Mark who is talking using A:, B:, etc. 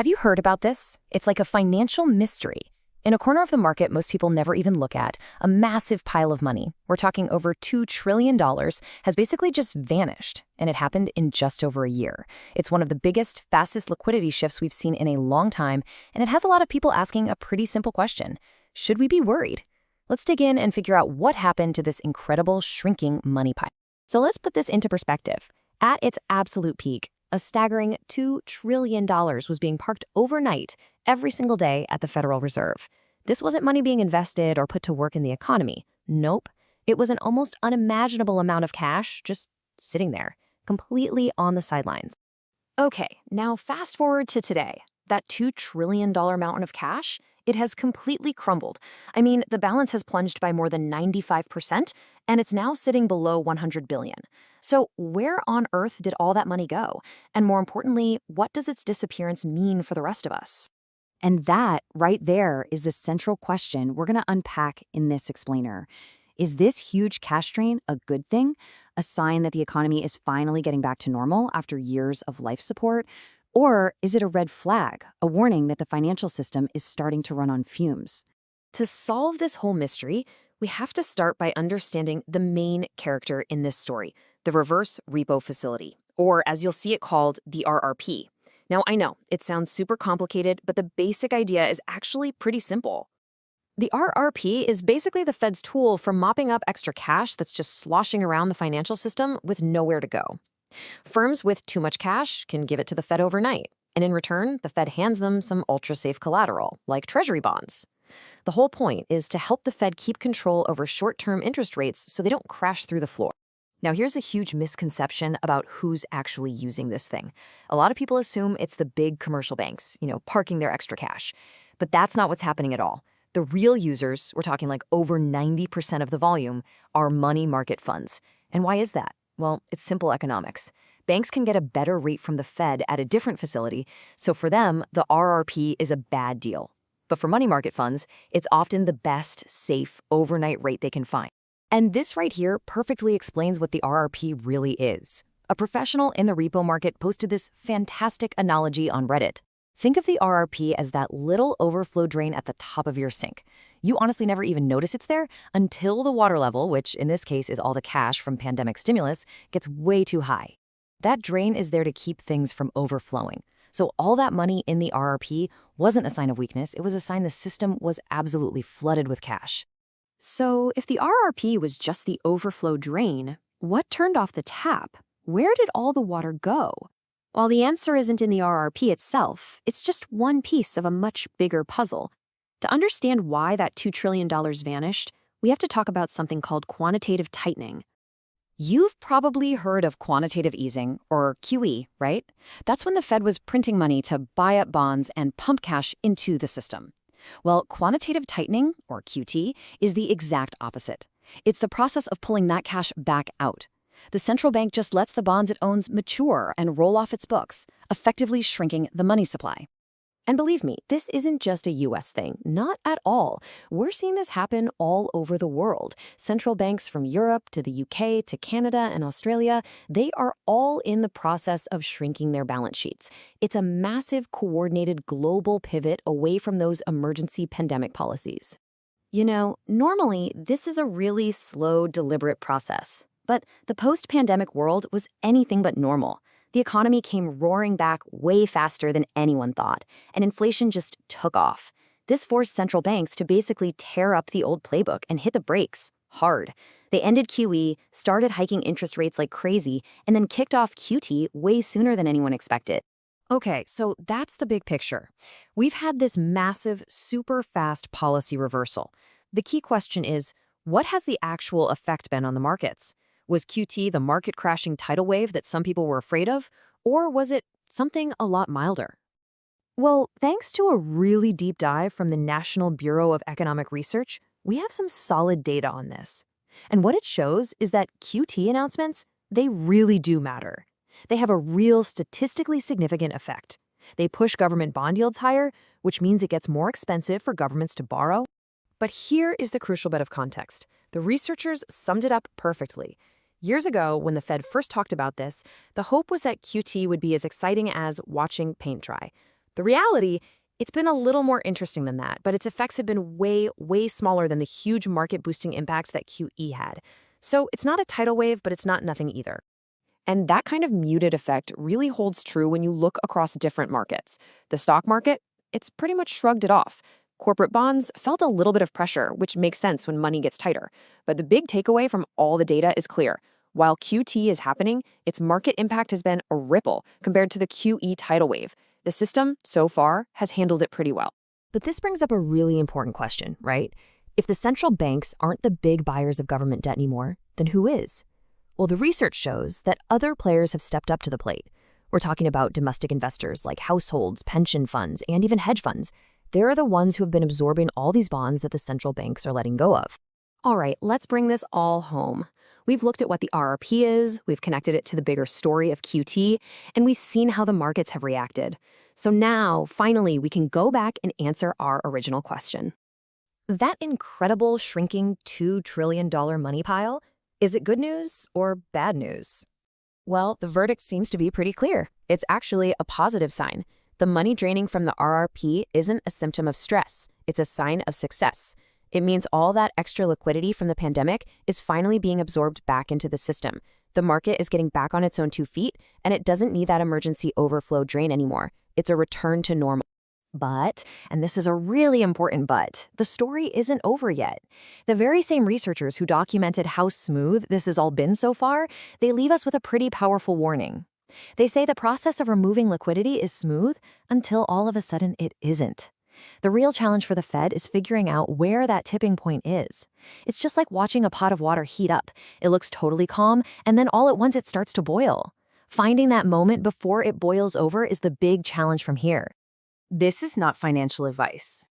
A: Have you heard about this? It's like a financial mystery. In a corner of the market most people never even look at, a massive pile of money, we're talking over $2 trillion, has basically just vanished, and it happened in just over a year. It's one of the biggest, fastest liquidity shifts we've seen in a long time, and it has a lot of people asking a pretty simple question. Should we be worried? Let's dig in and figure out what happened to this incredible shrinking money pile. So let's put this into perspective. At its absolute peak, a staggering $2 trillion was being parked overnight every single day at the Federal Reserve. This wasn't money being invested or put to work in the economy. Nope. It was an almost unimaginable amount of cash just sitting there, completely on the sidelines. Okay, now fast forward to today. That $2 trillion mountain of cash, it has completely crumbled. I mean, the balance has plunged by more than 95%, and it's now sitting below $100 billion. So where on earth did all that money go? And more importantly, what does its disappearance mean for the rest of us? And that, right there, is the central question we're going to unpack in this explainer. Is this huge cash drain a good thing? A sign that the economy is finally getting back to normal after years of life support? Or is it a red flag, a warning that the financial system is starting to run on fumes? To solve this whole mystery, we have to start by understanding the main character in this story, the Reverse Repo Facility, or as you'll see it called, the RRP. Now, I know, it sounds super complicated, but the basic idea is actually pretty simple. The RRP is basically the Fed's tool for mopping up extra cash that's just sloshing around the financial system with nowhere to go. Firms with too much cash can give it to the Fed overnight, and in return, the Fed hands them some ultra-safe collateral, like Treasury bonds. The whole point is to help the Fed keep control over short-term interest rates so they don't crash through the floor. Now, here's a huge misconception about who's actually using this thing. A lot of people assume it's the big commercial banks, parking their extra cash. But that's not what's happening at all. The real users, we're talking like over 90% of the volume, are money market funds. And why is that? Well, it's simple economics. Banks can get a better rate from the Fed at a different facility, so for them, the RRP is a bad deal. But for money market funds, it's often the best, safe, overnight rate they can find. And this right here perfectly explains what the RRP really is. A professional in the repo market posted this fantastic analogy on Reddit. Think of the RRP as that little overflow drain at the top of your sink. You honestly never even notice it's there until the water level, which in this case is all the cash from pandemic stimulus, gets way too high. That drain is there to keep things from overflowing. So all that money in the RRP wasn't a sign of weakness, it was a sign the system was absolutely flooded with cash. So if the RRP was just the overflow drain, what turned off the tap? Where did all the water go? While the answer isn't in the RRP itself, it's just one piece of a much bigger puzzle. To understand why that $2 trillion vanished, we have to talk about something called quantitative tightening. You've probably heard of quantitative easing, or QE, right? That's when the Fed was printing money to buy up bonds and pump cash into the system. Well, quantitative tightening, or QT, is the exact opposite. It's the process of pulling that cash back out. The central bank just lets the bonds it owns mature and roll off its books, effectively shrinking the money supply. And believe me, this isn't just a US thing, not at all. We're seeing this happen all over the world. Central banks from Europe to the UK to Canada and Australia, they are all in the process of shrinking their balance sheets. It's a massive, coordinated global pivot away from those emergency pandemic policies. Normally, this is a really slow, deliberate process. But the post-pandemic world was anything but normal. The economy came roaring back way faster than anyone thought, and inflation just took off. This forced central banks to basically tear up the old playbook and hit the brakes hard. They ended QE, started hiking interest rates like crazy, and then kicked off QT way sooner than anyone expected. Okay, so that's the big picture. We've had this massive, super fast policy reversal. The key question is, what has the actual effect been on the markets? Was QT the market-crashing tidal wave that some people were afraid of, or was it something a lot milder? Well, thanks to a really deep dive from the National Bureau of Economic Research, we have some solid data on this. And what it shows is that QT announcements, they really do matter. They have a real statistically significant effect. They push government bond yields higher, which means it gets more expensive for governments to borrow. But here is the crucial bit of context. The researchers summed it up perfectly. Years ago, when the Fed first talked about this, the hope was that QT would be as exciting as watching paint dry. The reality, it's been a little more interesting than that, but its effects have been way, way smaller than the huge market-boosting impacts that QE had. So it's not a tidal wave, but it's not nothing either. And that kind of muted effect really holds true when you look across different markets. The stock market, it's pretty much shrugged it off. Corporate bonds felt a little bit of pressure, which makes sense when money gets tighter. But the big takeaway from all the data is clear. While QT is happening, its market impact has been a ripple compared to the QE tidal wave. The system, so far, has handled it pretty well. But this brings up a really important question, right? If the central banks aren't the big buyers of government debt anymore, then who is? Well, the research shows that other players have stepped up to the plate. We're talking about domestic investors like households, pension funds, and even hedge funds. They're the ones who have been absorbing all these bonds that the central banks are letting go of. All right, let's bring this all home. We've looked at what the RRP is, we've connected it to the bigger story of QT, and we've seen how the markets have reacted. So now, finally, we can go back and answer our original question. That incredible shrinking $2 trillion money pile, is it good news or bad news? Well, the verdict seems to be pretty clear. It's actually a positive sign. The money draining from the RRP isn't a symptom of stress. It's a sign of success. It means all that extra liquidity from the pandemic is finally being absorbed back into the system. The market is getting back on its own 2 feet, and it doesn't need that emergency overflow drain anymore. It's a return to normal. But, and this is a really important but, the story isn't over yet. The very same researchers who documented how smooth this has all been so far, they leave us with a pretty powerful warning. They say the process of removing liquidity is smooth until all of a sudden it isn't. The real challenge for the Fed is figuring out where that tipping point is. It's just like watching a pot of water heat up. It looks totally calm, and then all at once it starts to boil. Finding that moment before it boils over is the big challenge from here.
B: This is not financial advice.